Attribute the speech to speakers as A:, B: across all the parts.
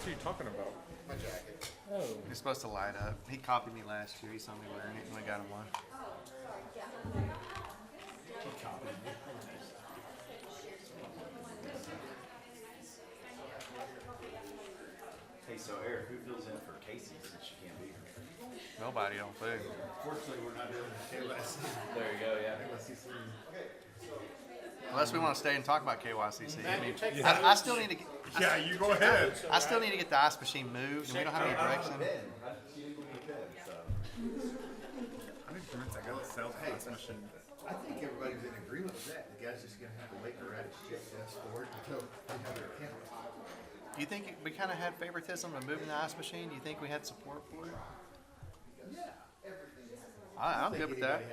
A: are you talking about?
B: My jacket.
A: Oh.
C: It's supposed to light up. He copied me last year. He saw me wearing it, and I got him one.
D: Hey, so Eric, who fills in for Casey since she can't be here?
C: Nobody, I don't think.
B: Fortunately, we're not doing the KYC.
D: There you go, yeah.
C: Unless we want to stay and talk about KYCC. I mean, I still need to get.
A: Yeah, you go ahead.
C: I still need to get the ice machine moved, and we don't have any direction.
A: I'm convinced I got the sales ice machine.
B: I think everybody's in agreement with that. The guy's just gonna have to wait around his chip desk for it until they have their account.
C: Do you think we kind of had favoritism of moving the ice machine? Do you think we had support for it? I'm good with that.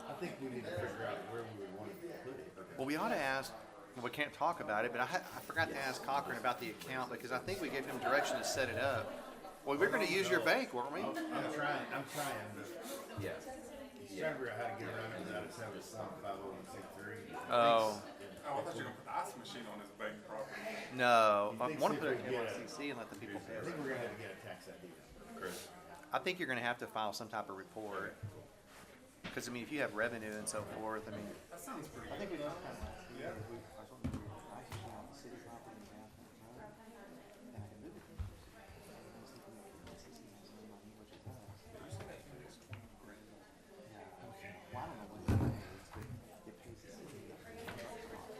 B: I think we need to figure out where we would want to put it.
C: Well, we ought to ask. Well, we can't talk about it, but I forgot to ask Cochran about the account because I think we gave him direction to set it up. Well, we're going to use your bank, weren't we?
B: I'm trying, but
D: Yeah.
B: he's trying to figure out how to get around it without us having some 501c3.
C: Oh,
A: Oh, I thought you were going to put the ice machine on his bank property.
C: no. I
B: thinks
C: want to
B: if
C: put
B: we
C: it
B: can
C: in
B: get
C: KYCC and let the people pay
B: I
C: it.
B: think we're gonna have to get a tax ID. Chris.
C: I think you're going to have to file some type of report. Because, I mean, if you have revenue and so forth, I mean.
A: That sounds pretty
C: I think we just kind of.
A: Yeah.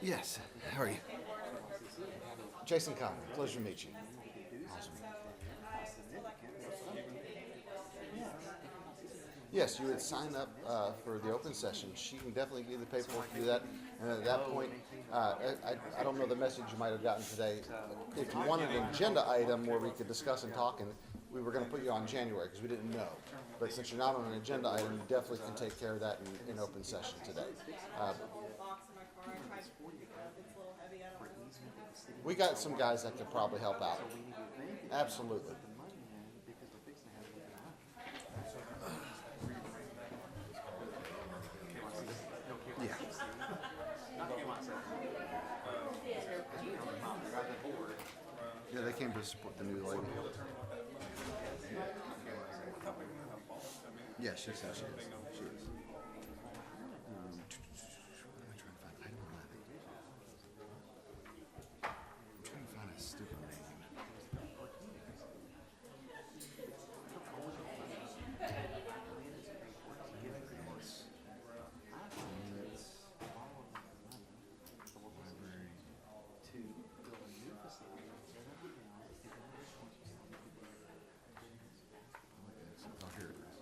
B: Yes. How are you? Jason Conley. Pleasure to meet you. Awesome. Yes, you would sign up for the open session. She can definitely give you the paperwork to do that. And at that point, I don't know the message you might have gotten today. If you wanted an agenda item where we could discuss and talk, and we were going to put you on January because we didn't know. But since you're not on an agenda item, you definitely can take care of that in open session today. We got some guys that could probably help out. Absolutely. Yeah. Yeah, they came to support the new lady. Yeah, she said she is. She is. What am I trying to find? I don't know. I'm trying to find a stupid name. Oh, here it is.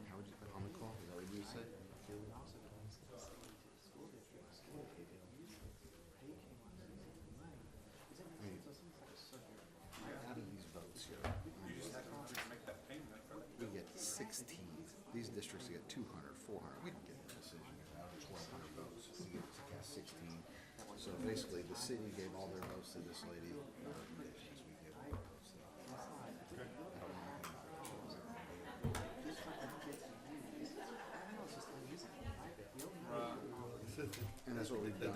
B: How would you put on the call? Is that what you would say? Out of these votes here, we get 16. These districts get 200, 400. We don't get a decision out of 1,200 votes. We get cast 16. So basically, the city gave all their votes to this lady. Our recommendations, we gave all our votes to. And that's what we've done.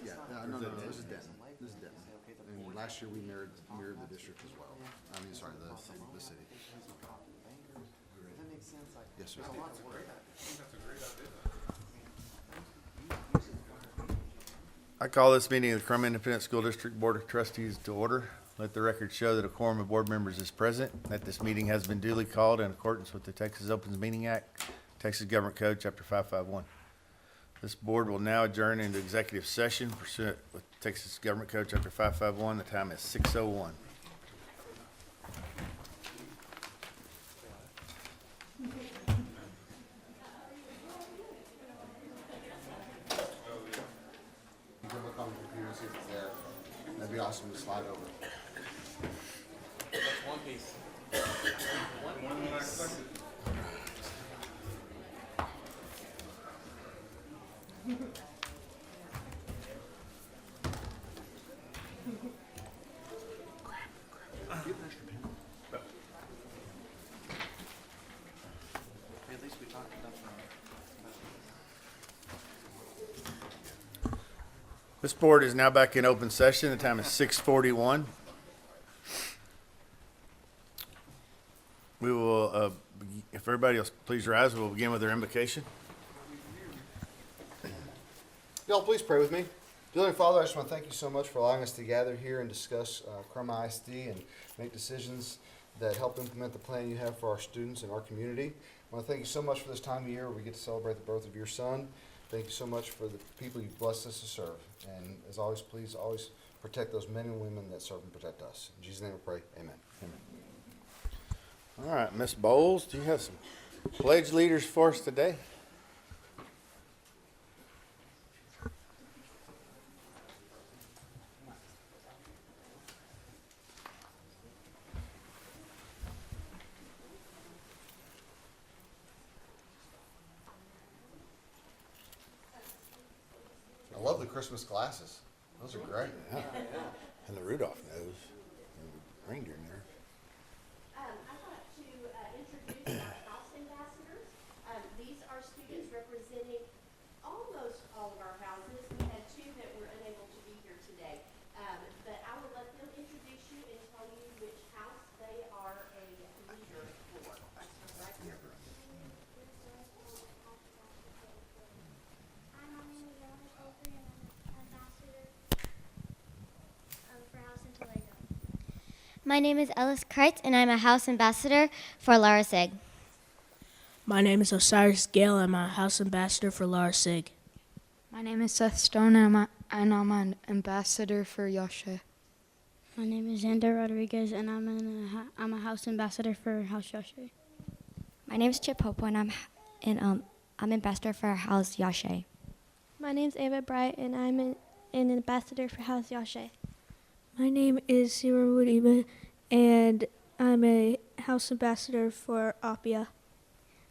B: Yeah, no, this is Denton. This is Denton. And last year we mirrored the district as well. I mean, sorry, the city. Yes, sir.
E: I call this meeting of the Krum Independent School District Board of Trustees to order. Let the record show that a quorum of board members is present, that this meeting has been duly called in accordance with the Texas Opens Meeting Act, Texas Government Code, Chapter 551. This board will now adjourn into executive session pursuant with Texas Government Code, Chapter 551. The time is 6:01.
B: You can look on the computer and see if it's there. That'd be awesome to slide over.
C: That's one piece.
E: This board is now back in open session. The time is 6:41. We will, if everybody else please rise, we'll begin with our invocation.
B: Y'all, please pray with me. Dear Heavenly Father, I just want to thank you so much for allowing us to gather here and discuss Krum ISD and make decisions that help implement the plan you have for our students and our community. I want to thank you so much for this time of year where we get to celebrate the birth of your son. Thank you so much for the people you've blessed us to serve. And as always, please always protect those men and women that serve and protect us. In Jesus' name we pray. Amen.
E: All right, Ms. Bowles, do you have some pledge leaders for us today?
B: I love the Christmas glasses. Those are great.
E: Yeah. And the Rudolph nose, and the reindeer nose.
F: I want to introduce our house ambassadors. These are students representing almost all of our houses. We had two that were unable to be here today. But I will let them introduce you and tell you which house they are a leader for. Right here.
G: Hi, my name is Ellen Copley, and I'm an ambassador for House in Toledo. My name is Ellis Kreitz, and I'm a House ambassador for Lara Sig.
H: My name is Osiris Gale. I'm a House ambassador for Lara Sig.
I: My name is Seth Stone, and I'm an ambassador for Yashe.
G: My name is Xander Rodriguez, and I'm a House ambassador for House Yashe.
J: My name is Chip Hope, and I'm ambassador for House Yashe.
G: My name is Ava Bright, and I'm an ambassador for House Yashe.
K: My name is Sira Woodiba, and I'm a House ambassador for Appia.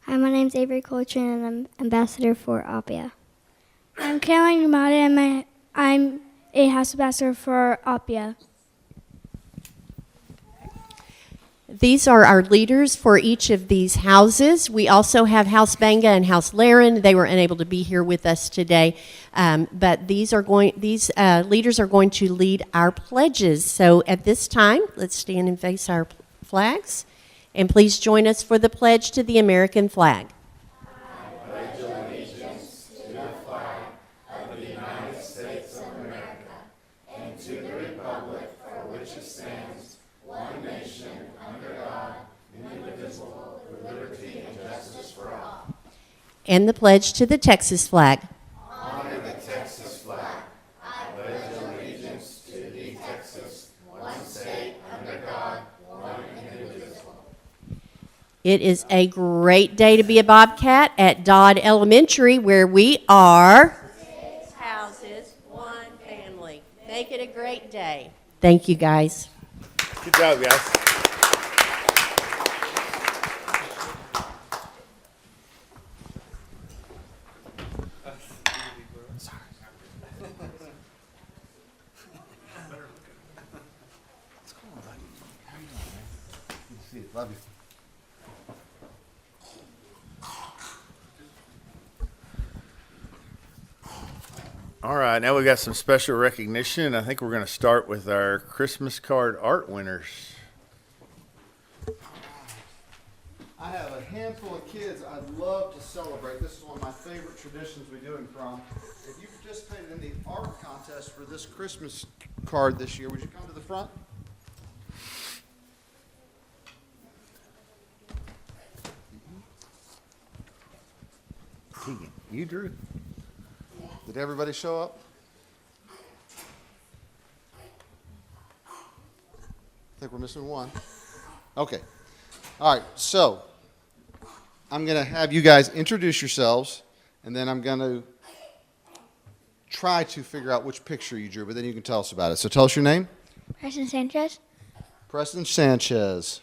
G: Hi, my name is Avery Coltrane, and I'm ambassador for Appia. I'm Caroline Ramada, and I'm a House ambassador for Appia.
L: These are our leaders for each of these houses. We also have House Banga and House Laren. They were unable to be here with us today, but these leaders are going to lead our pledges. So at this time, let's stand and face our flags, and please join us for the pledge to the American flag. And the pledge to the Texas flag.
B: Honor the Texas flag. I pledge allegiance to the Texas, one state, under God, one indivisible.
L: It is a great day to be a Bobcat at Dodd Elementary, where we are 6 houses, 1 family. Make it a great day. Thank you, guys.
E: Good job, guys.
B: Love you.
E: All right, now we got some special recognition. I think we're going to start with our Christmas card art winners.
B: I have a handful of kids I'd love to celebrate. This is one of my favorite traditions we do in Krum. If you participated in the art contest for this Christmas card this year, would you come to the front?
E: Keegan, you drew?
B: Did everybody show up? I think we're missing one. Okay. All right, so I'm going to have you guys introduce yourselves, and then I'm going to try to figure out which picture you drew, but then you can tell us about it. So tell us your name.
G: Preston Sanchez.
B: Preston Sanchez.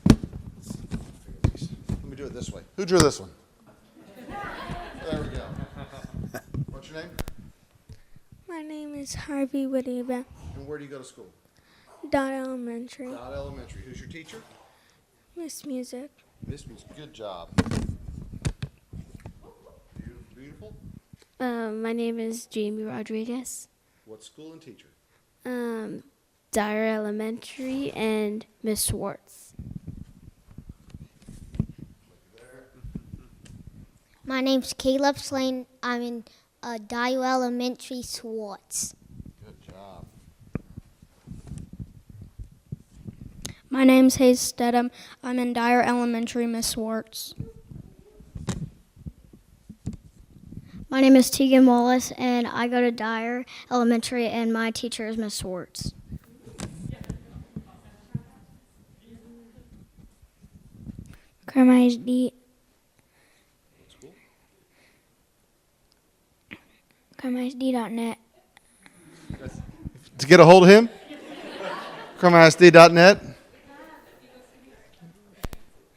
B: Let me do it this way. Who drew this one? There we go. What's your name?
K: My name is Harvey Woodiba,
B: And where do you go to school?
K: Dodd Elementary,
B: Dodd Elementary. Who's your teacher?
K: Miss Music.
B: Miss Miss, good job. Beautiful.
K: My name is Jamie Rodriguez.
B: What school and teacher?
K: Dyer Elementary and Miss Schwartz.
G: My name's Caleb Slane. I'm in Dyer Elementary, Swartz.
B: Good job.
K: My name's Hayes Stedham. I'm in Dyer Elementary, Miss Schwartz.
G: My name is Tegan Wallace, and I go to Dyer Elementary, and my teacher is Miss Swartz.
K: Krum ISD. KrumISD.net.
B: To get a hold of him, KrumISD.net.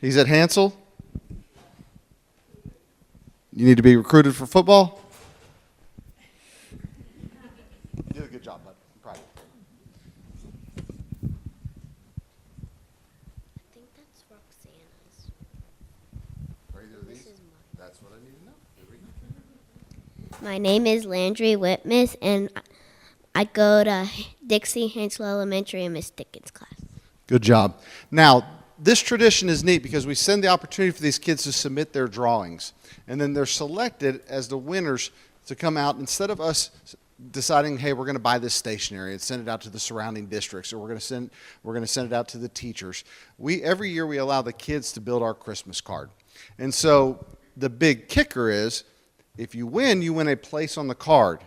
B: He's at Hansel. You need to be recruited for football. You did a good job, bud. I'm proud of you.
G: I think that's Roxana's.
B: Are either of these? That's what I need to know. Here we go.
G: My name is Landry Whitmith, and I go to Dixie Hansel Elementary in Miss Dickens' class.
B: Good job. Now, this tradition is neat because we send the opportunity for these kids to submit their drawings. And then they're selected as the winners to come out. Instead of us deciding, hey, we're going to buy this stationery and send it out to the surrounding districts, or we're going to send it out to the teachers. Every year we allow the kids to build our Christmas card. And so the big kicker is, if you win a place on the card.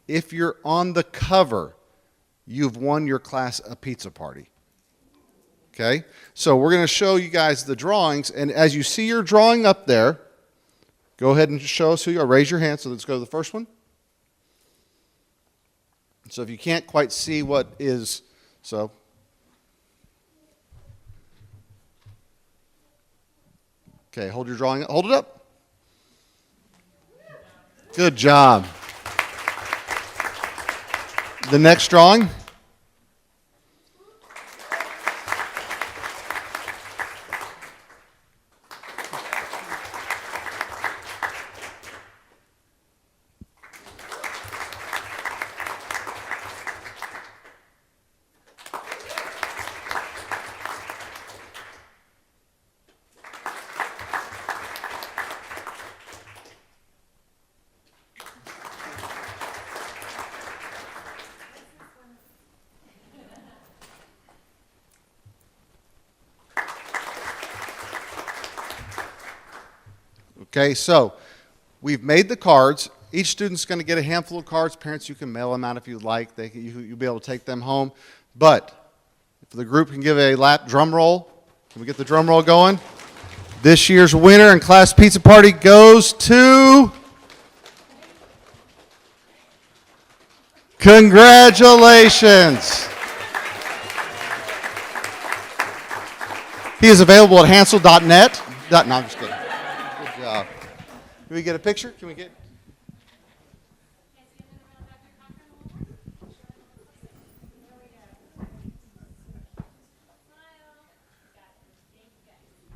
B: If you're on the cover, you've won your class a pizza party. Okay? So we're going to show you guys the drawings, and as you see your drawing up there, go ahead and show us who you are. Raise your hand. So let's go to the first one. So if you can't quite see what is, so. Okay, hold your drawing. Hold it up. Good job. The next drawing. Okay, so we've made the cards. Each student's going to get a handful of cards. Parents, you can mail them out if you'd like. You'll be able to take them home. But if the group can give a lap drum roll, can we get the drum roll going? This year's winner and class pizza party goes to... Congratulations! He is available at hansel.net. No, I'm just kidding. Good job. Can we get a picture? Can we get...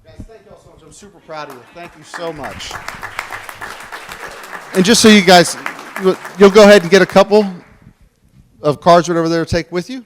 B: Guys, thank you all so much. I'm super proud of you. Thank you so much. And just so you guys, you'll go ahead and get a couple of cards right over there to take with you.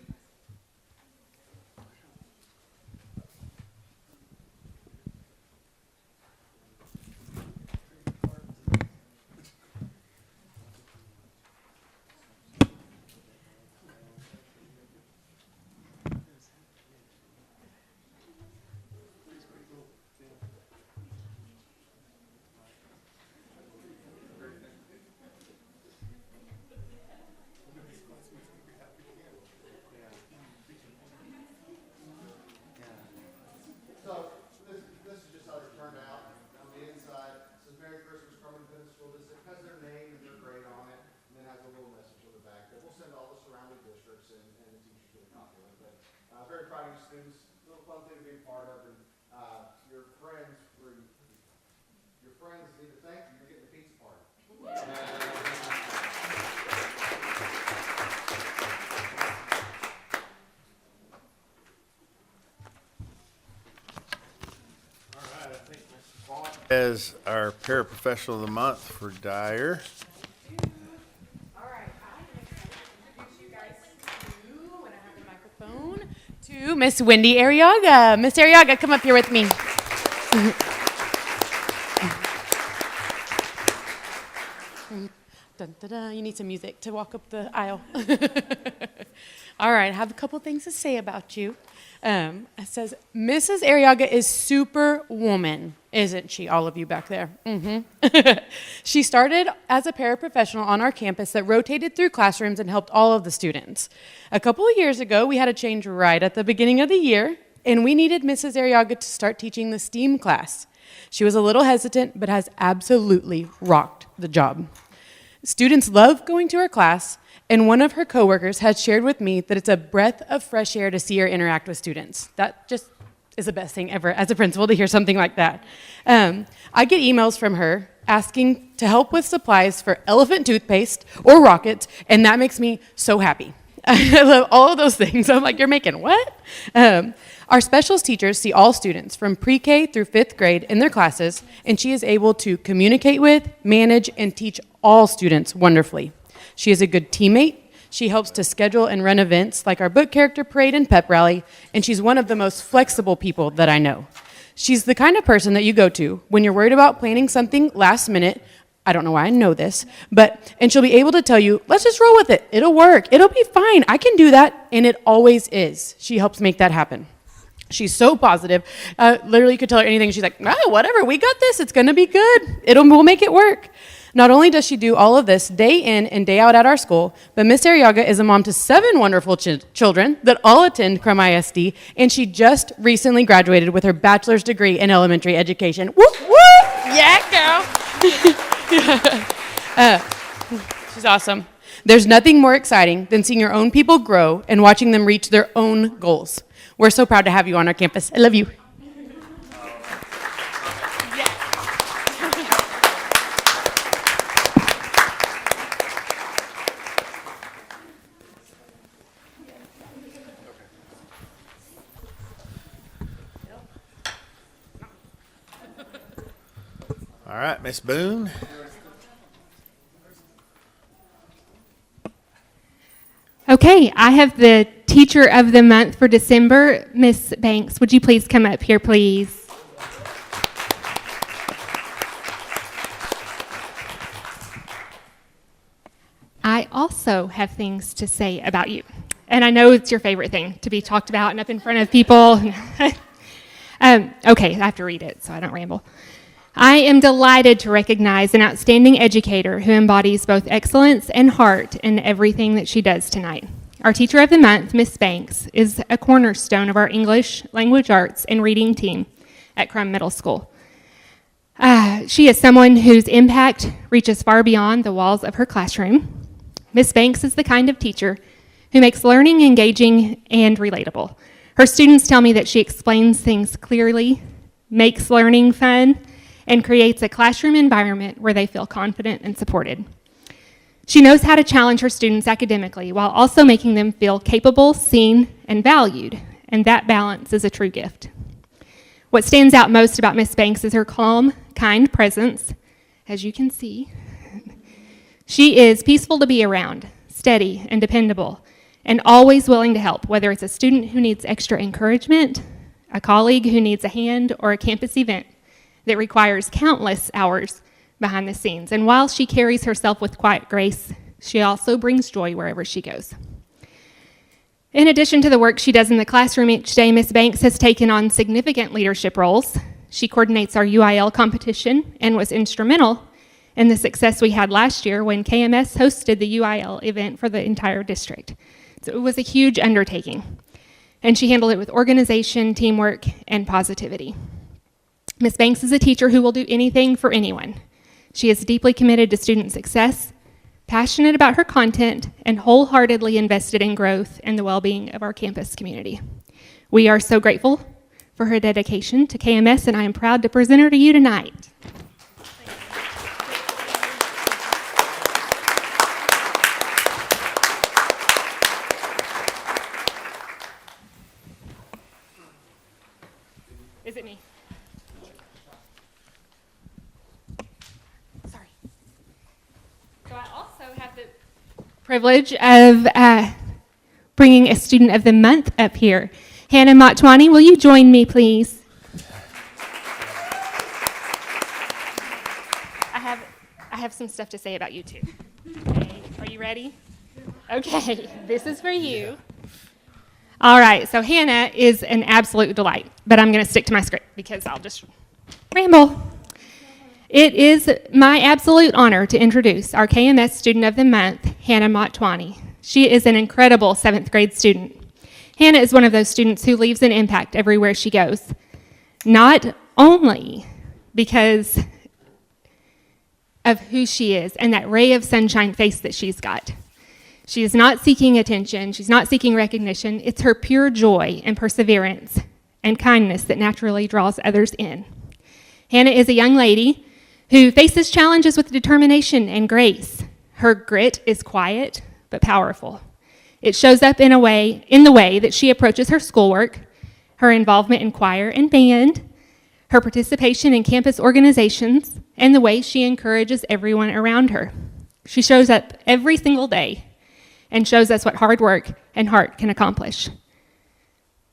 B: So this is just how they turned out. On the inside, it says Merry Christmas, Krum ISD School District. It has their name and their grade on it, and then has a little message on the back that we'll send all the surrounding districts and the teachers get a copy of it. But very proud of you students. A little fun thing to be a part of, and your friends need to thank you. You're getting a pizza party. All right.
E: As our paraprofessional of the month for Dyer.
M: To Miss Wendy Arriaga. Miss Arriaga, come up here with me. Dun, dun, dun. You need some music to walk up the aisle. All right, I have a couple things to say about you. It says, Mrs. Arriaga is superwoman, isn't she, all of you back there? Mm-hmm. She started as a paraprofessional on our campus that rotated through classrooms and helped all of the students. A couple of years ago, we had a change right at the beginning of the year, and we needed Mrs. Arriaga to start teaching the STEAM class. She was a little hesitant, but has absolutely rocked the job. Students love going to her class, and one of her coworkers had shared with me that it's a breath of fresh air to see her interact with students. That just is the best thing ever as a principal to hear something like that. I get emails from her asking to help with supplies for elephant toothpaste or rockets, and that makes me so happy. I love all of those things. I'm like, you're making what? Our specials teachers see all students from pre-K through 5th grade in their classes, and she is able to communicate with, manage, and teach all students wonderfully. She is a good teammate. She helps to schedule and run events like our book character parade and pep rally, and she's one of the most flexible people that I know. She's the kind of person that you go to when you're worried about planning something last minute. I don't know why I know this, and she'll be able to tell you, let's just roll with it. It'll work. It'll be fine. I can do that, and it always is. She helps make that happen. She's so positive. Literally, you could tell her anything. She's like, oh, whatever. We got this. It's going to be good. We'll make it work. Not only does she do all of this day in and day out at our school, but Miss Arriaga is a mom to 7 wonderful children that all attend Krum ISD, and she just recently graduated with her bachelor's degree in elementary education. Whoop, whoop! Yeah, girl! She's awesome. There's nothing more exciting than seeing your own people grow and watching them reach their own goals. We're so proud to have you on our campus. I love you.
E: All right, Miss Boone.
N: Okay, I have the Teacher of the Month for December, Miss Banks. Would you please come up here, please? I also have things to say about you, and I know it's your favorite thing to be talked about and up in front of people. Okay, I have to read it so I don't ramble. I am delighted to recognize an outstanding educator who embodies both excellence and heart in everything that she does tonight. Our Teacher of the Month, Miss Banks, is a cornerstone of our English, language arts, and reading team at Krum Middle School. She is someone whose impact reaches far beyond the walls of her classroom. Miss Banks is the kind of teacher who makes learning engaging and relatable. Her students tell me that she explains things clearly, makes learning fun, and creates a classroom environment where they feel confident and supported. She knows how to challenge her students academically while also making them feel capable, seen, and valued, and that balance is a true gift. What stands out most about Miss Banks is her calm, kind presence. As you can see, she is peaceful to be around, steady and dependable, and always willing to help, whether it's a student who needs extra encouragement, a colleague who needs a hand, or a campus event that requires countless hours behind the scenes. And while she carries herself with quiet grace, she also brings joy wherever she goes. In addition to the work she does in the classroom each day, Ms. Banks has taken on significant leadership roles. She coordinates our UIL competition and was instrumental in the success we had last year when KMS hosted the UIL event for the entire district. So it was a huge undertaking, and she handled it with organization, teamwork, and positivity. Ms. Banks is a teacher who will do anything for anyone. She is deeply committed to student success, passionate about her content, and wholeheartedly invested in growth and the well-being of our campus community. We are so grateful for her dedication to KMS, and I am proud to present her to you tonight. Is it me? have the privilege of bringing a student of the month up here. Hannah Motwani, will you join me, please? I have some stuff to say about you, too. Okay, are you ready? Okay, this is for you. All right, so Hannah is an absolute delight, but I'm going to stick to my script because I'll just ramble. It is my absolute honor to introduce our KMS Student of the Month, Hannah Motwani. She is an incredible 7th grade student. Hannah is one of those students who leaves an impact everywhere she goes, not only because of who she is and that ray of sunshine face that she's got. She is not seeking attention. She's not seeking recognition. It's her pure joy and perseverance and kindness that naturally draws others in. Hannah is a young lady who faces challenges with determination and grace. Her grit is quiet but powerful. It shows up in the way that she approaches her schoolwork, her involvement in choir and band, her participation in campus organizations, and the way she encourages everyone around her. She shows up every single day and shows us what hard work and heart can accomplish.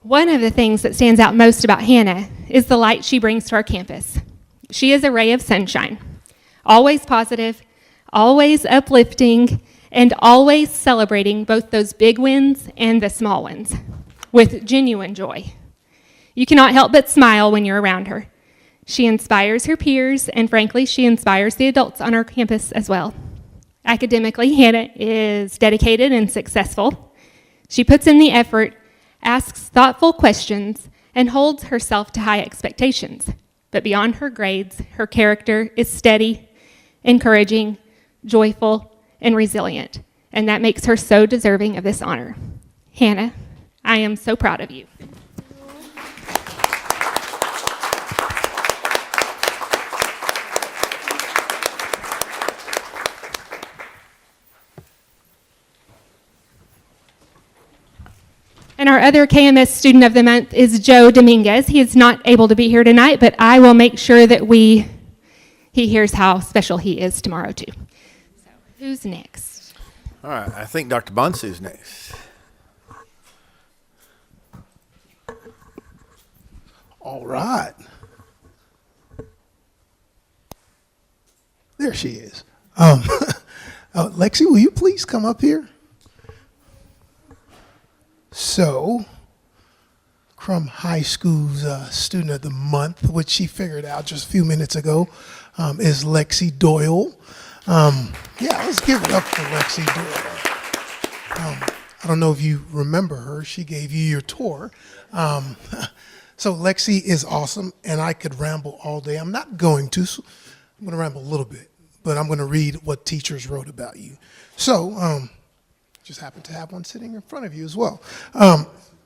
N: One of the things that stands out most about Hannah is the light she brings to our campus. She is a ray of sunshine, always positive, always uplifting, and always celebrating both those big wins and the small ones with genuine joy. You cannot help but smile when you're around her. She inspires her peers, and frankly, she inspires the adults on our campus as well. Academically, Hannah is dedicated and successful. She puts in the effort, asks thoughtful questions, and holds herself to high expectations. But beyond her grades, her character is steady, encouraging, joyful, and resilient, and that makes her so deserving of this honor. Hannah, I am so proud of you. And our other KMS Student of the Month is Joe Dominguez. He is not able to be here tonight, but I will make sure that he hears how special he is tomorrow, too. So, who's next?
E: All right, I think Dr. Bonsu's next.
O: All right. There she is. Lexi, will you please come up here? So, Krum High School's Student of the Month, which she figured out just a few minutes ago, is Lexi Doyle. Yeah, let's give it up for Lexi Doyle. I don't know if you remember her. She gave you your tour. So Lexi is awesome, and I could ramble all day. I'm not going to. So I'm going to ramble a little bit, but I'm going to read what teachers wrote about you. So, just happen to have one sitting in front of you as well.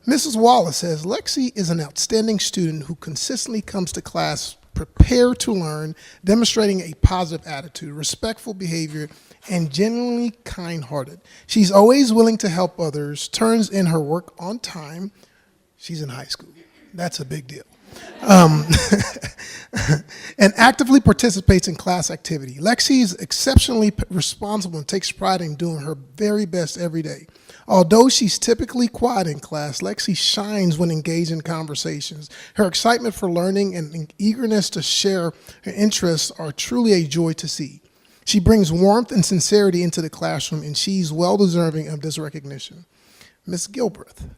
O: Mrs. Wallace says, Lexi is an outstanding student who consistently comes to class prepared to learn, demonstrating a positive attitude, respectful behavior, and genuinely kind-hearted. She's always willing to help others, turns in her work on time. She's in high school. That's a big deal. And actively participates in class activity. Lexi is exceptionally responsible and takes pride in doing her very best every day. Although she's typically quiet in class, Lexi shines when engaged in conversations. Her excitement for learning and eagerness to share her interests are truly a joy to see. She brings warmth and sincerity into the classroom, and she's well deserving of this recognition. Miss Gilbreth.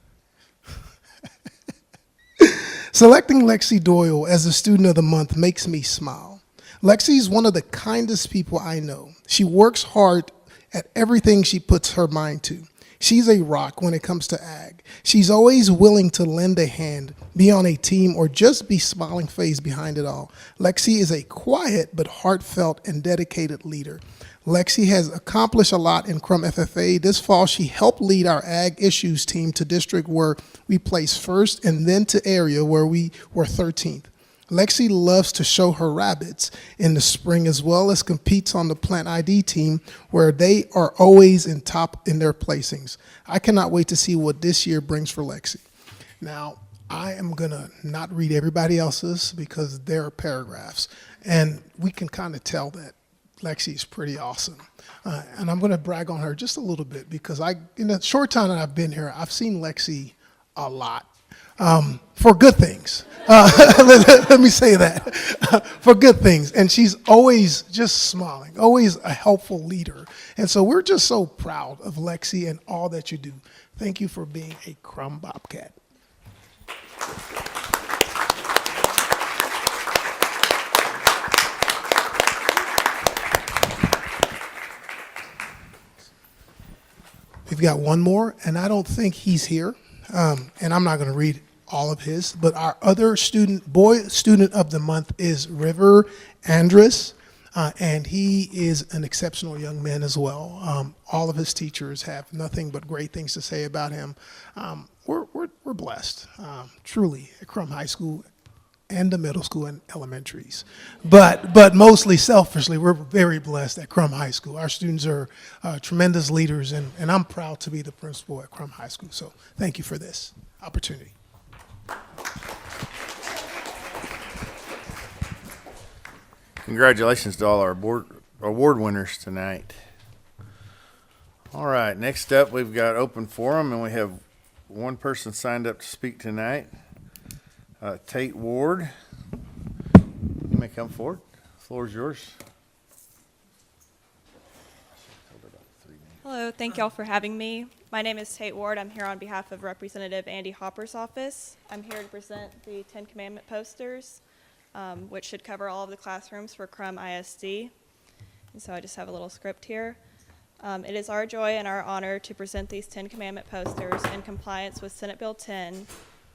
O: Selecting Lexi Doyle as the Student of the Month makes me smile. Lexi is one of the kindest people I know. She works hard at everything she puts her mind to. She's a rock when it comes to ag. She's always willing to lend a hand, be on a team, or just be smiling face behind it all. Lexi is a quiet but heartfelt and dedicated leader. Lexi has accomplished a lot in Krum FFA. This fall, she helped lead our Ag Issues team to district where we placed first, and then to area where we were 13th. Lexi loves to show her rabbits in the spring, as well as competes on the Plant ID team, where they are always in top in their placings. I cannot wait to see what this year brings for Lexi. Now, I am going to not read everybody else's because there are paragraphs, and we can kind of tell that Lexi is pretty awesome. And I'm going to brag on her just a little bit because in the short time that I've been here, I've seen Lexi a lot for good things. Let me say that, for good things. And she's always just smiling, always a helpful leader. And so we're just so proud of Lexi and all that you do. Thank you for being a Krum Bobcat. We've got one more, and I don't think he's here, and I'm not going to read all of his, but our other boy student of the month is River Andrus, and he is an exceptional young man as well. All of his teachers have nothing but great things to say about him. We're blessed, truly, at Krum High School and the middle school and elementaries. But mostly selfishly, we're very blessed at Krum High School. Our students are tremendous leaders, and I'm proud to be the principal at Krum High School. So thank you for this opportunity.
E: Congratulations to all our award winners tonight. All right, next up we've got open forum, and we have one person signed up to speak tonight. Tate Ward, you may come forward. The floor is yours.
P: Hello, thank y'all for having me. My name is Tate Ward. I'm here on behalf of Representative Andy Hopper's office. I'm here to present the 10 Commandment posters, which should cover all of the classrooms for Krum ISD. And so I just have a little script here. It is our joy and our honor to present these 10 Commandment posters in compliance with Senate Bill 10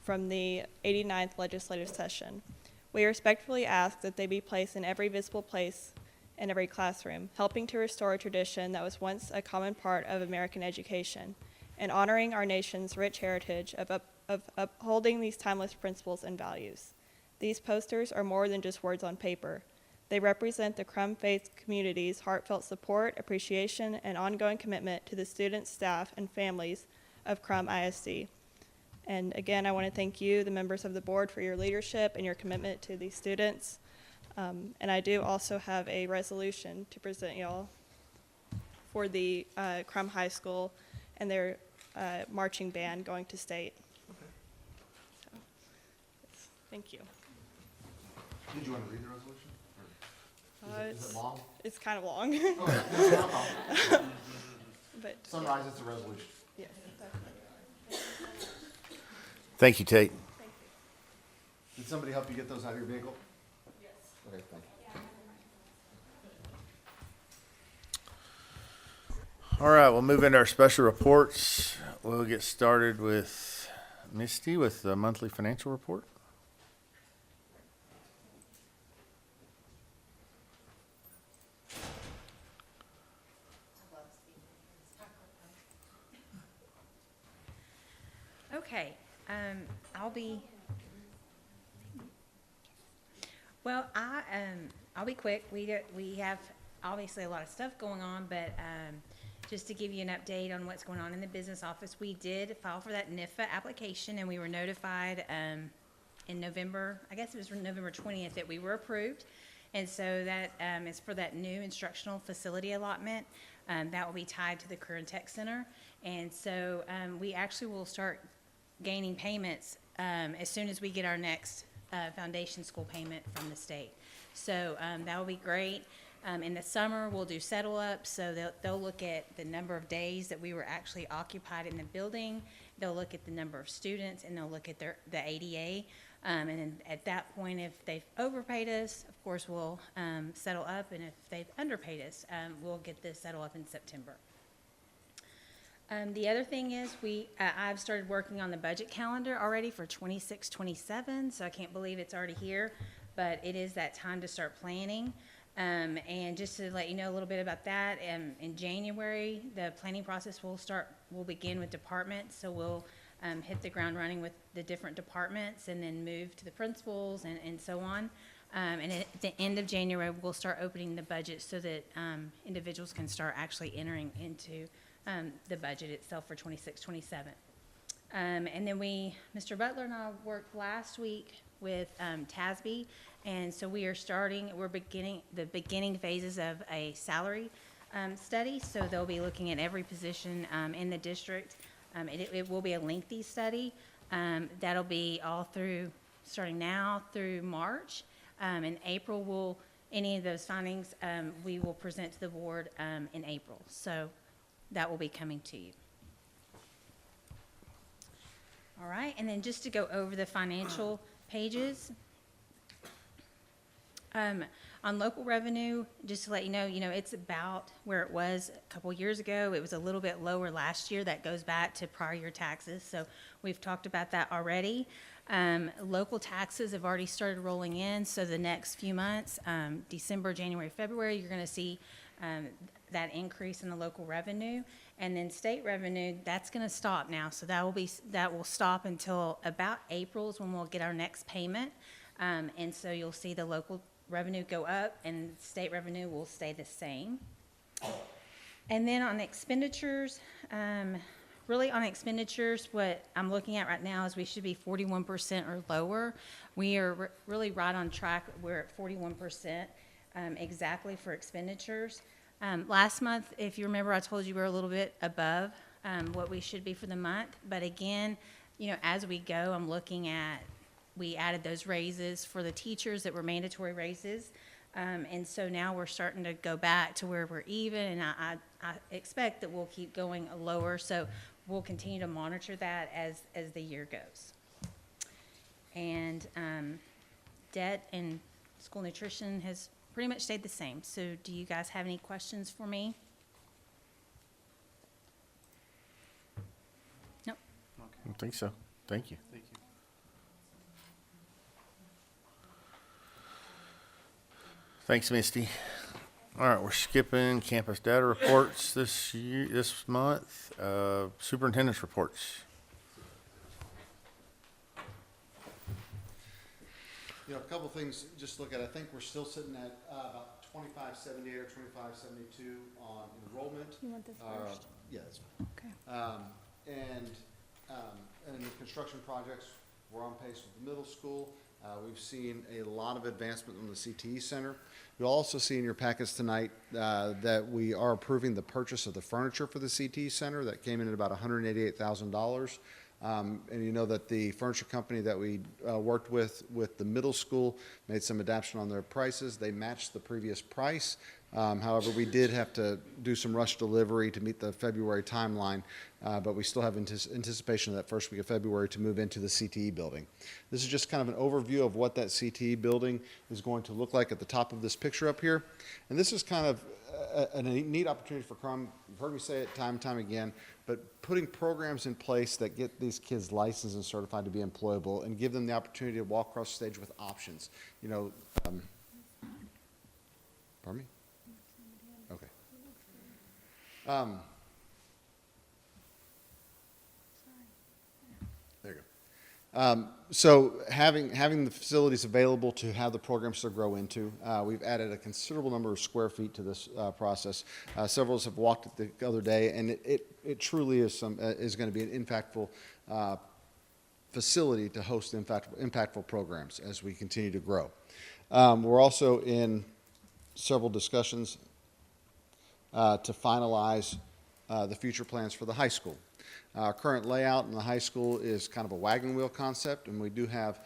P: from the 89th legislative session. We respectfully ask that they be placed in every visible place in every classroom, helping to restore a tradition that was once a common part of American education, and honoring our nation's rich heritage of upholding these timeless principles and values. These posters are more than just words on paper. They represent the Krum faith community's heartfelt support, appreciation, and ongoing commitment to the students, staff, and families of Krum ISD. And again, I want to thank you, the members of the board, for your leadership and your commitment to these students. And I do also have a resolution to present y'all for the Krum High School and their marching band going to state. So, thank you.
B: Did you want to read the resolution? Is it long?
P: It's kind of long.
B: Okay.
P: But
B: summarize, it's a resolution.
P: Yes, definitely.
E: Thank you, Tate.
P: Thank you.
B: Did somebody help you get those out of your vehicle?
P: Yes.
B: Okay, thank you.
E: All right, we'll move into our special reports. We'll get started with Misty with the monthly financial report.
Q: Okay, I'll be quick. We have obviously a lot of stuff going on, but just to give you an update on what's going on in the business office, we did file for that NIFA application, and we were notified in November, I guess it was November 20th, that we were approved. And so that is for that new instructional facility allotment. That will be tied to the Career and Tech Center. And so we actually will start gaining payments as soon as we get our next foundation school payment from the state. So that will be great. In the summer, we'll do settle up, so they'll look at the number of days that we were actually occupied in the building. They'll look at the number of students, and they'll look at the ADA. And then at that point, if they've overpaid us, of course, we'll settle up, and if they've underpaid us, we'll get this settle up in September. The other thing is I've started working on the budget calendar already for 26-27, so I can't believe it's already here, but it is that time to start planning. And just to let you know a little bit about that, in January, the planning process will begin with departments, so we'll hit the ground running with the different departments and then move to the principals and so on. And at the end of January, we'll start opening the budget so that individuals can start actually entering into the budget itself for 26-27. And then Mr. Butler and I worked last week with TASB And so we're beginning the beginning phases of a salary study. So they'll be looking at every position in the district. It will be a lengthy study. That'll be all through, starting now through March. In April, any of those findings, we will present to the board in April. So that will be coming to you. All right, and then just to go over the financial pages. On local revenue, just to let you know, it's about where it was a couple years ago. It was a little bit lower last year. That goes back to prior year taxes. So we've talked about that already. Local taxes have already started rolling in. So the next few months, December, January, February, you're going to see that increase in the local revenue. And then state revenue, that's going to stop now. So that will stop until about April is when we'll get our next payment. And so you'll see the local revenue go up and state revenue will stay the same. And then on expenditures, what I'm looking at right now is we should be 41% or lower. We are really right on track. We're at 41% exactly for expenditures. Last month, if you remember, I told you we're a little bit above what we should be for the month. But again, as we go, I'm looking at, we added those raises for the teachers that were mandatory raises. And so now we're starting to go back to where we're even, and I expect that we'll keep going lower. So we'll continue to monitor that as the year goes. And debt and school nutrition has pretty much stayed the same. So do you guys have any questions for me? No.
E: I don't think so. Thank you.
C: Thank you.
E: Thanks, Misty. All right, we're skipping campus data reports this month. Superintendent's reports.
B: A couple things just look at. I think we're still sitting at about 2578 or 2572 on enrollment.
M: You want this first?
B: Yeah, that's fine.
M: Okay.
B: And the construction projects, we're on pace with the middle school. We've seen a lot of advancement on the CTE Center. You'll also see in your packets tonight that we are approving the purchase of the furniture for the CTE Center. That came in at about $188,000. And you know that the furniture company that we worked with the middle school made some adaptation on their prices. They matched the previous price. However, we did have to do some rush delivery to meet the February timeline, but we still have anticipation of that first week of February to move into the CTE building. This is just kind of an overview of what that CTE building is going to look like at the top of this picture up here. And this is kind of a neat opportunity for Krum. You've heard me say it time and time again, but putting programs in place that get these kids licensed and certified to be employable and give them the opportunity to walk across the stage with options. Pardon me? Okay. There you go. So having the facilities available to have the programs to grow into, we've added a considerable number of square feet to this process. Several of us have walked it the other day, and it truly is going to be an impactful facility to host impactful programs as we continue to grow. We're also in several discussions to finalize the future plans for the high school. Our current layout in the high school is kind of a wagon wheel concept, and we do have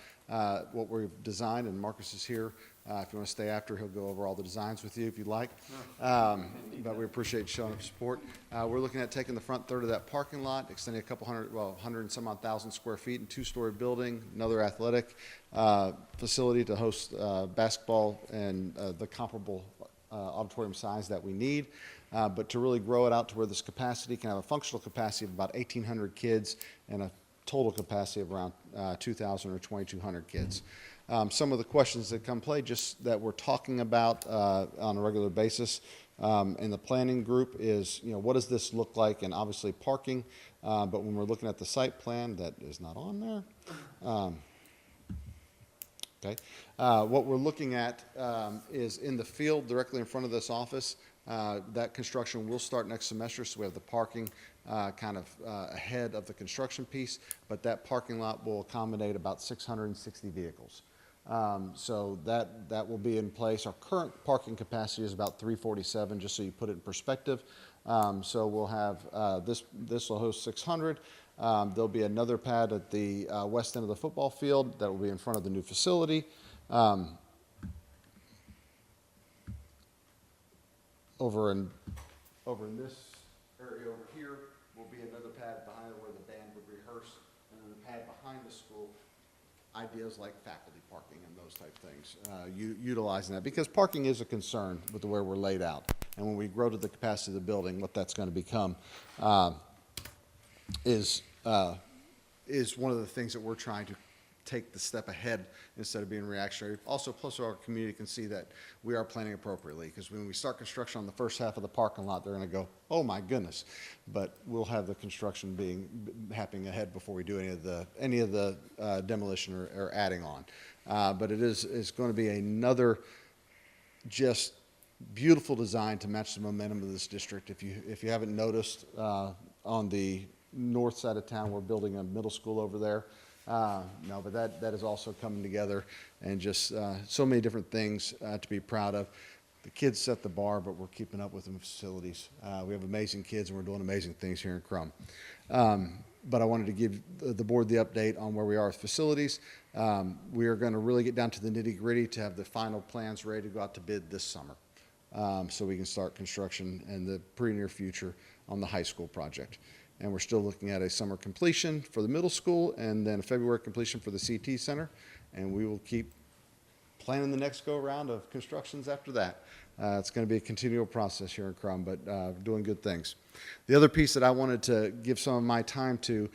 B: what we've designed, and Marcus is here. If you want to stay after, he'll go over all the designs with you if you'd like. But we appreciate you showing up support. We're looking at taking the front third of that parking lot, extending 100 and some odd thousand square feet, and two-story building, another athletic facility to host basketball and the comparable auditorium size that we need. But to really grow it out to where this capacity can have a functional capacity of about 1,800 kids and a total capacity of around 2,000 or 2,200 kids. Some of the questions that come play just that we're talking about on a regular basis in the planning group is, what does this look like? And obviously parking, but when we're looking at the site plan, that is not on there. Okay. What we're looking at is in the field directly in front of this office. That construction will start next semester, so we have the parking kind of ahead of the construction piece, but that parking lot will accommodate about 660 vehicles. So that will be in place. Our current parking capacity is about 347, just so you put it in perspective. So we'll have, this will host 600. There'll be another pad at the west end of the football field that will be in front of the new facility. Over in this area over here will be another pad behind where the band would rehearse, and then the pad behind the school. Ideas like faculty parking and those type things, utilizing that, because parking is a concern with the way we're laid out. And when we grow to the capacity of the building, what that's going to become is one of the things that we're trying to take the step ahead instead of being reactionary. Also, plus our community can see that we are planning appropriately, because when we start construction on the first half of the parking lot, they're going to go, oh my goodness. But we'll have the construction happening ahead before we do any of the demolition or adding on. But it's going to be another just beautiful design to match the momentum of this district. If you haven't noticed, on the north side of town, we're building a middle school over there. No, but that is also coming together, and just so many different things to be proud of. The kids set the bar, but we're keeping up with them facilities. We have amazing kids, and we're doing amazing things here in Krum. But I wanted to give the board the update on where we are with facilities. We are going to really get down to the nitty-gritty to have the final plans ready to go out to bid this summer, so we can start construction in the pretty near future on the high school project. And we're still looking at a summer completion for the middle school, and then a February completion for the CT Center. And we will keep planning the next go-around of constructions after that. It's going to be a continual process here in Krum, but doing good things. The other piece that I wanted to give some of my time to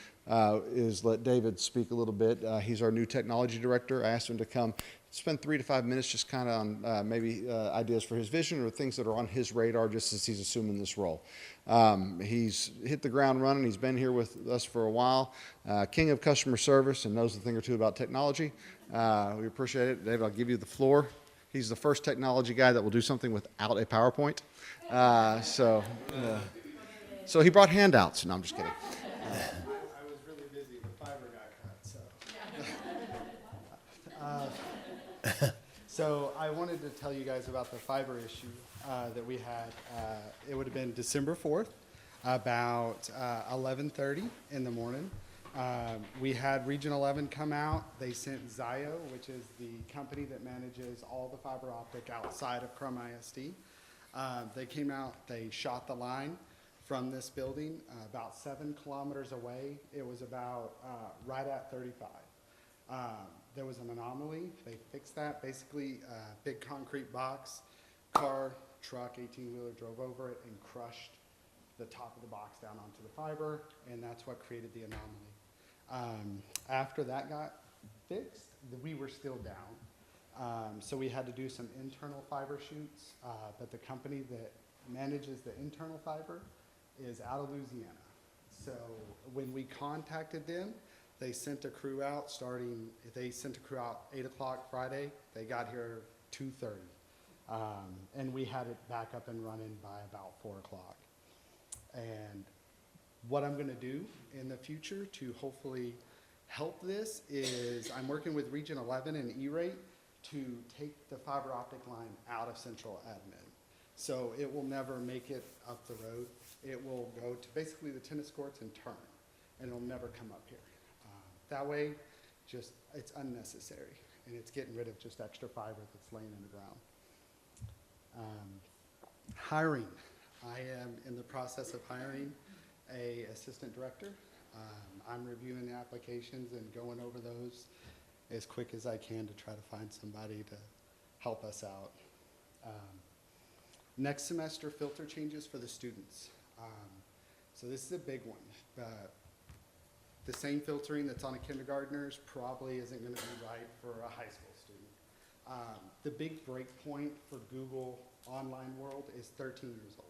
B: is let David speak a little bit. He's our new technology director. I asked him to come spend 3 to 5 minutes just kind of on maybe ideas for his vision or things that are on his radar just as he's assuming this role. He's hit the ground running. He's been here with us for a while. King of customer service, and knows a thing or two about technology. We appreciate it. David, I'll give you the floor. He's the first technology guy that will do something without a PowerPoint. So he brought handouts. No, I'm just kidding.
R: I was really busy. The fiber got cut, so. So I wanted to tell you guys about the fiber issue that we had. It would have been December 4th, about 11:30 in the morning. We had Region 11 come out. They sent Zio, which is the company that manages all the fiber optic outside of Krum ISD. They came out, they shot the line from this building about 7 kilometers away. It was about right at 35. There was an anomaly. They fixed that. Basically, big concrete box, car, truck, 18-wheeler drove over it and crushed the top of the box down onto the fiber, and that's what created the anomaly. After that got fixed, we were still down. So we had to do some internal fiber shoots, but the company that manages the internal fiber is out of Louisiana. So when we contacted them, they sent a crew out they sent a crew out 8 o'clock Friday. They got here 2:30. And we had it back up and running by about 4 o'clock. And what I'm going to do in the future to hopefully help this is I'm working with Region 11 and E-Rate to take the fiber optic line out of central admin. So it will never make it up the road. It will go to basically the tennis courts and turn, and it'll never come up here. That way, it's unnecessary, and it's getting rid of just extra fiber that's laying in the ground. Hiring. I am in the process of hiring an assistant director. I'm reviewing the applications and going over those as quick as I can to try to find somebody to help us out. Next semester, filter changes for the students. So this is a big one. The same filtering that's on a kindergartner's probably isn't going to be right for a high school student. The big break point for Google online world is 13 years old.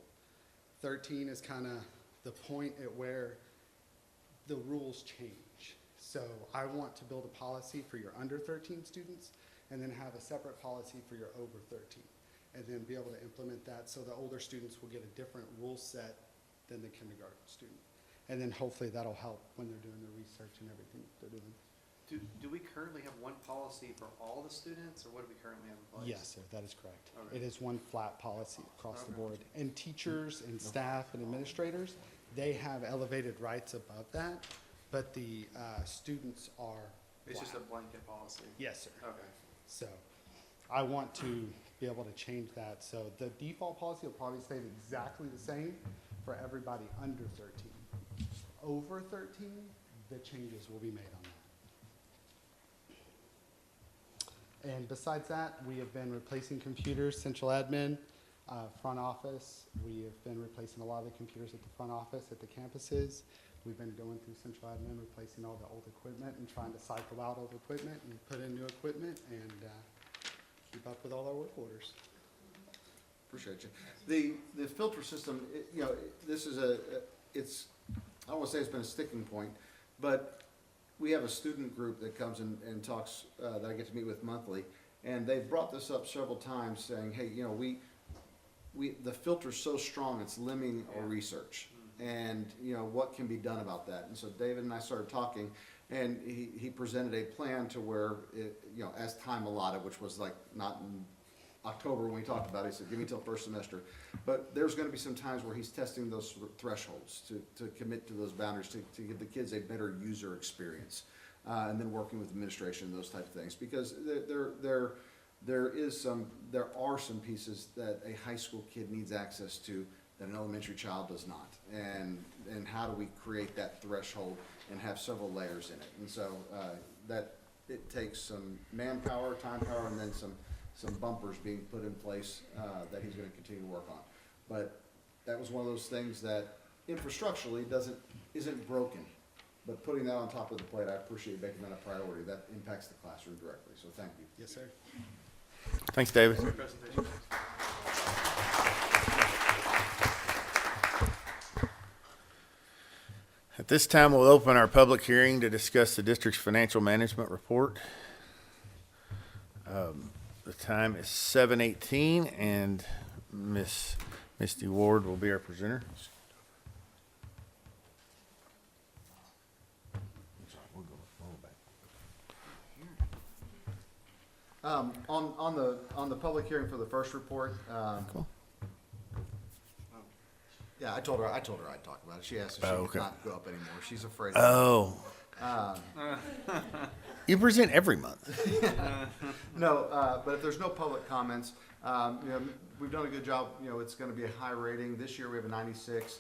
R: 13 is kind of the point at where the rules change. So I want to build a policy for your under 13 students and then have a separate policy for your over 13, and then be able to implement that so the older students will get a different rule set than the kindergarten student. And then hopefully that'll help when they're doing their research and everything they're doing.
C: Do we currently have one policy for all the students, or what do we currently have in place?
R: Yes, sir, that is correct.
C: Okay.
R: It is one flat policy across the
C: Okay.
R: board. And teachers and staff and administrators, they have elevated rights above that, but the students are
C: It's just a
R: flat.
C: blanket policy?
R: Yes, sir.
C: Okay.
R: So I want to be able to change that. So the default policy will probably stay exactly the same for everybody under 13. Over 13, the changes will be made on that. And besides that, we have been replacing computers, central admin, front office. We have been replacing a lot of the computers at the front office, at the campuses. We've been going through central admin, replacing all the old equipment and trying to cycle out old equipment and put in new equipment and keep up with all our work orders.
B: Appreciate you. The filter system, this is it's, I don't want to say it's been a sticking point, but we have a student group that comes and talks, that I get to meet with monthly, and they've brought this up several times saying, hey, the filter's so strong, it's limiting our research. And, what can be done about that? And so David and I started talking, and he presented a plan to where, as time allotted, which was like not in October when we talked about it, he said, give me till first semester. But there's going to be some times where he's testing those thresholds to commit to those boundaries, to give the kids a better user experience. And then working with administration and those type of things. Because there are some pieces that a high school kid needs access to that an elementary child does not. And how do we create that threshold and have several layers in it? And so that it takes some manpower, time power, and then some bumpers being put in place that he's going to continue to work on. But that was one of those things that infrastructurally isn't broken. But putting that on top of the plate, I appreciate making that a priority. That impacts the classroom directly. So thank you.
R: Yes, sir.
E: Thanks, David. At this time, we'll open our public hearing to discuss the district's financial management report. The time is 7:18, and Miss Misty Ward will be our presenter.
B: On the public hearing for the first report,
E: Cool.
B: yeah, I told her I'd talk about it. She asked if she
E: Okay.
B: could not go up anymore. She's afraid.
E: Oh. You present every month.
B: No, but if there's no public comments, we've done a good job. It's going to be a high rating. This year we have a 96.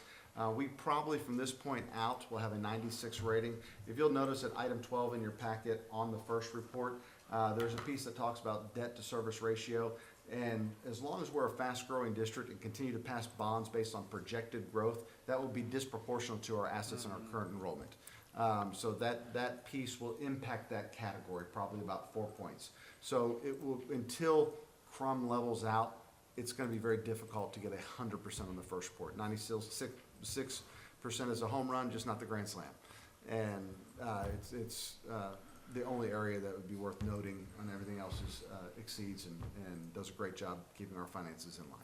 B: We probably from this point out will have a 96 rating. If you'll notice at item 12 in your packet on the first report, there's a piece that talks about debt to service ratio. And as long as we're a fast-growing district and continue to pass bonds based on projected growth, that will be disproportional to our assets and our current enrollment. So that piece will impact that category, probably about 4 points. So it will, until Krum levels out, it's going to be very difficult to get 100% on the first report. 96% is a home run, just not the grand slam. And it's the only area that would be worth noting, and everything else exceeds and does a great job keeping our finances in line.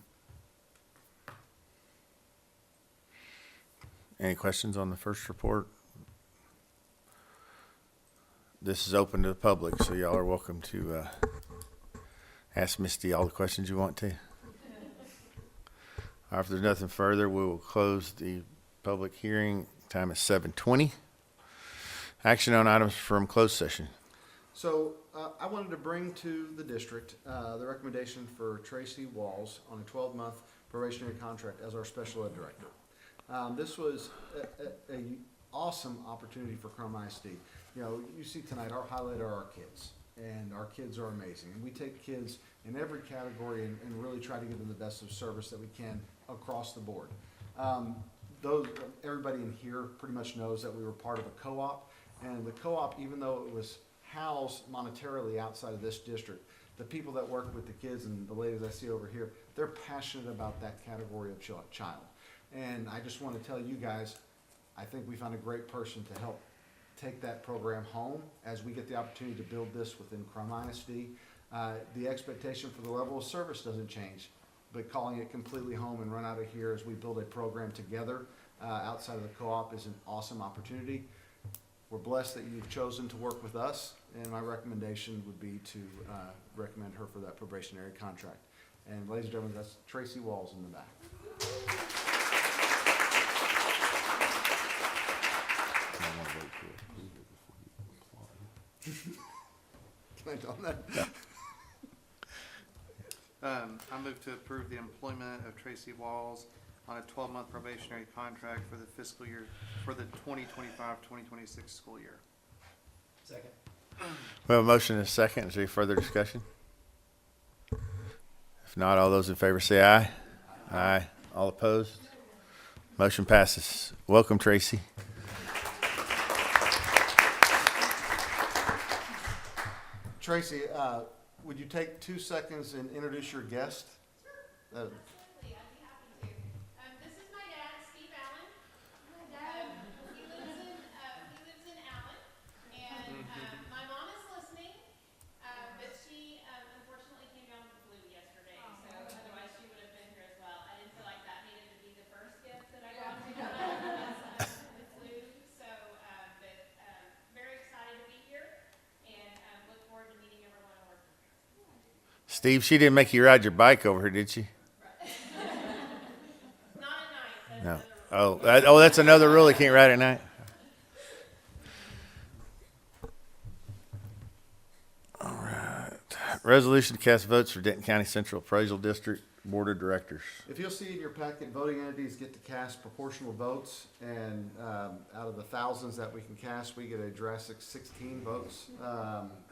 E: Any questions on the first report? This is open to the public, so y'all are welcome to ask Misty all the questions you want to. All right, if there's nothing further, we will close the public hearing. Time is 7:20. Action on items from closed session.
B: So I wanted to bring to the district the recommendation for Tracy Walls on a 12-month probationary contract as our special ed director. This was an awesome opportunity for Krum ISD. You see tonight, our highlight are our kids, and our kids are amazing. And we take kids in every category and really try to give them the best of service that we can across the board. Everybody in here pretty much knows that we were part of a co-op, and the co-op, even though it was housed monetarily outside of this district, the people that work with the kids and the ladies I see over here, they're passionate about that category of child. And I just want to tell you guys, I think we found a great person to help take that program home as we get the opportunity to build this within Krum ISD. The expectation for the level of service doesn't change, but calling it completely home and run out of here as we build a program together outside of the co-op is an awesome opportunity. we're blessed that you've chosen to work with us, and my recommendation would be to recommend her for that probationary contract. And ladies and gentlemen, that's Tracy Walls in the back. Can I tell them that?
C: I move to approve the employment of Tracy Walls on a 12-month probationary contract for the fiscal year, for the 2025-2026 school year.
D: Second.
E: We have a motion and a second. Is there any further discussion? If not, all those in favor say aye. Aye. All opposed? Motion passes. Welcome, Tracy.
B: Tracy, would you take 2 seconds and introduce your guest?
M: Absolutely, I'd be happy to. This is my dad, Steve Allen. He lives in Allen, and my mom is listening, but she unfortunately came down with the flu yesterday, so otherwise she would have been here as well. I didn't feel like that needed to be the first gift that I got to the flu, so but very excited to be here, and look forward to meeting everyone and working with you.
E: Steve, she didn't make you ride your bike over here, did she? No. Oh, that's another rule. You can't ride at night. All right. Resolution to cast votes for Denton County Central Appraisal District Board of Directors.
B: If you'll see in your packet, voting entities get to cast proportional votes, and out of the thousands that we can cast, we get a drastic 16 votes.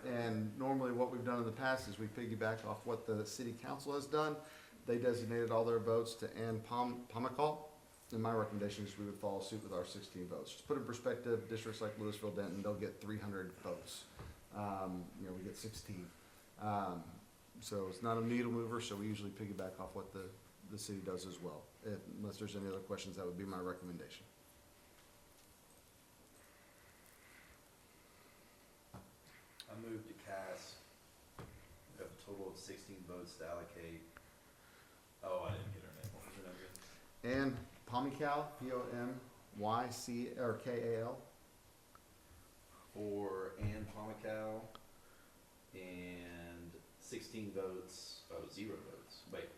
B: And normally what we've done in the past is we piggyback off what the city council has done. They designated all their votes to Ann Pomacall, and my recommendation is we would follow suit with our 16 votes. Just put in perspective, districts like Louisville, Denton, they'll get 300 votes. We get 16. So it's not a needle mover, so we usually piggyback off what the city does as well. Unless there's any other questions, that would be my recommendation.
D: I move to cast a total of 16 votes to allocate. Oh, I didn't get her name. What was her name again?
B: And Pomycal, P-O-M-Y-C or K-A-L.
D: For Ann Pomycal, and 16 votes. Oh, 0 votes. Wait.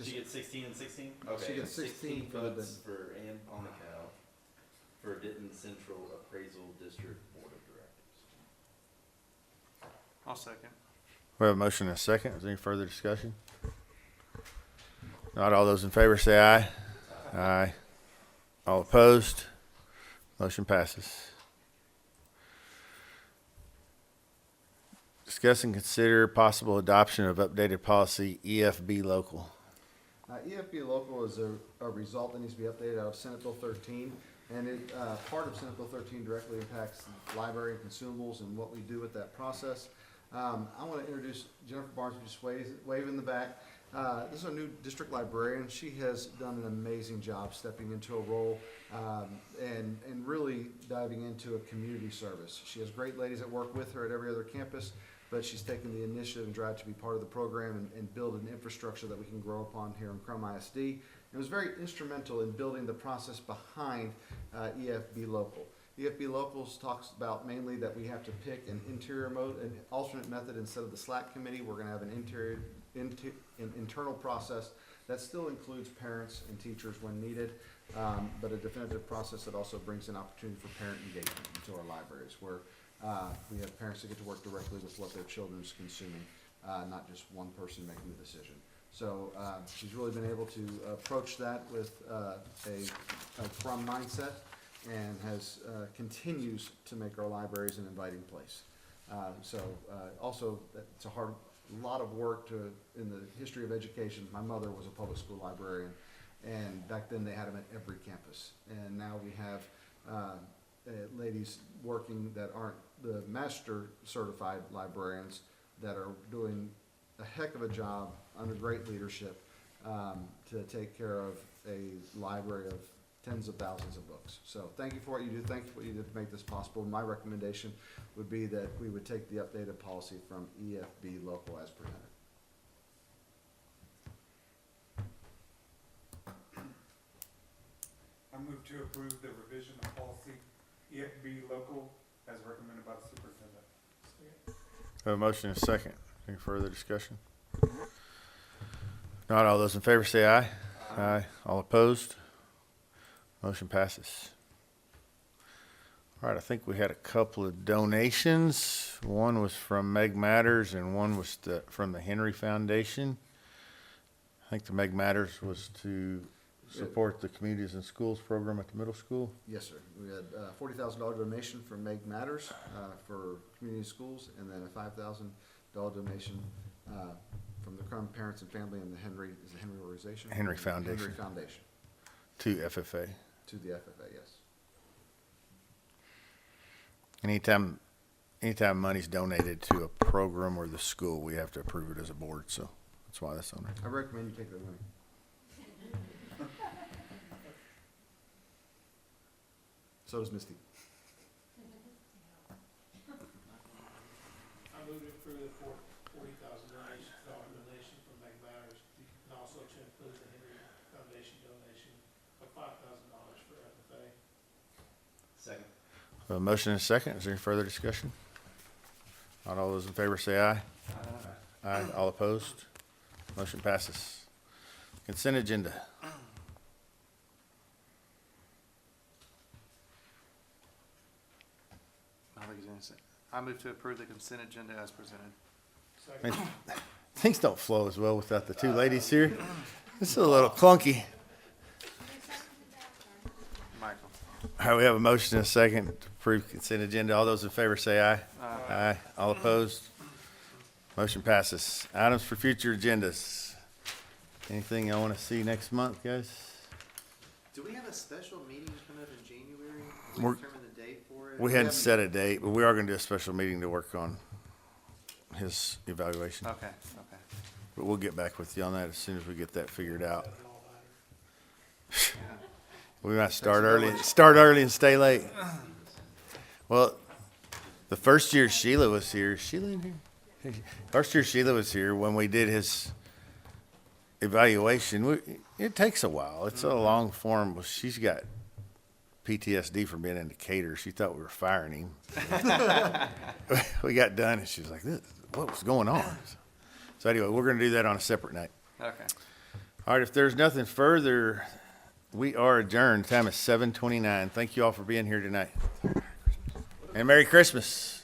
D: She gets 16 and 16? Okay.
B: She gets 16 for the
D: votes for Ann Pomycal for Denton Central Appraisal District Board of Directors.
C: I'll second.
E: We have a motion and a second. Is there any further discussion? Not all those in favor say aye. Aye. All opposed? Motion passes. Discuss and consider possible adoption of updated policy EFB local.
B: EFB local is a result that needs to be updated out of Senate Bill 13, and part of Senate Bill 13 directly impacts library and consumables and what we do with that process. I want to introduce Jennifer Barnes, who just wave in the back. This is our new district librarian. She has done an amazing job stepping into a role and really diving into a community service. She has great ladies that work with her at every other campus, but she's taken the initiative and drive to be part of the program and build an infrastructure that we can grow upon here in Krum ISD. It was very instrumental in building the process behind EFB Local. EFB Locals talks about mainly that we have to pick an an alternate method instead of the SLAC committee. We're going to have an internal process that still includes parents and teachers when needed, but a definitive process that also brings an opportunity for parent engagement into our libraries, where we have parents that get to work directly with what their children's consuming, not just one person making the decision. So she's really been able to approach that with a Krum mindset, and has continues to make our libraries an inviting place. Also, it's a lot of work in the history of education. My mother was a public school librarian, and back then they had them at every campus. And now we have ladies working that aren't the master certified librarians that are doing a heck of a job under great leadership to take care of a library of tens of thousands of books. So thank you for what you do. Thank you for what you did to make this possible. My recommendation would be that we would take the updated policy from EFB local as presented.
S: I move to approve the revision of policy
A: You have to be local as recommended by the superintendent.
E: Have a motion and a second. Any further discussion? Not all those in favor say aye. Aye. All opposed? Motion passes. All right, I think we had a couple of donations. One was from Meg Matters and one was from the Henry Foundation. I think the Meg Matters was to support the Communities and Schools program at the middle school.
B: Yes, sir. We had $40,000 donation from Meg Matters for community schools, and then a $5,000 donation from the Krum Parents and Family and the Henry organization?
E: Henry Foundation.
B: Henry Foundation.
E: To FFA.
B: To the FFA, yes.
E: Anytime money's donated to a program or the school, we have to approve it as a board, so that's why that's on there.
B: I recommend you take that money. So does Misty.
O: I move to approve the $40,000 donation from Meg Matters, and also to include the Henry Foundation donation of $5,000 for FFA.
D: Second.
E: A motion and a second. Is there any further discussion? Not all those in favor say aye. Aye. All opposed? Motion passes. Consent agenda.
C: I move to approve the consent agenda as presented.
E: Man, things don't flow as well without the two ladies here. This is a little clunky.
C: Michael.
E: All right, we have a motion and a second to approve consent agenda. All those in favor say aye. Aye. All opposed? Motion passes. Items for future agendas. Anything I want to see next month, guys?
C: Do we have a special meeting coming up in January? Did
E: We're-
C: we determine the date for it?
E: We hadn't set a date, but we are going to do a special meeting to work on his evaluation.
C: Okay, okay.
E: But we'll get back with you on that as soon as we get that figured out. We might start early and stay late. Well, the first year Sheila was here, is Sheila in here? First year Sheila was here when we did his evaluation. It takes a while. It's a long form. She's got PTSD from being in Decatur. She thought we were firing him. We got done and she was like, what was going on? So anyway, we're going to do that on a separate night.
C: Okay.
E: All right, if there's nothing further, we are adjourned. Time is 7:29. Thank you all for being here tonight. And Merry Christmas.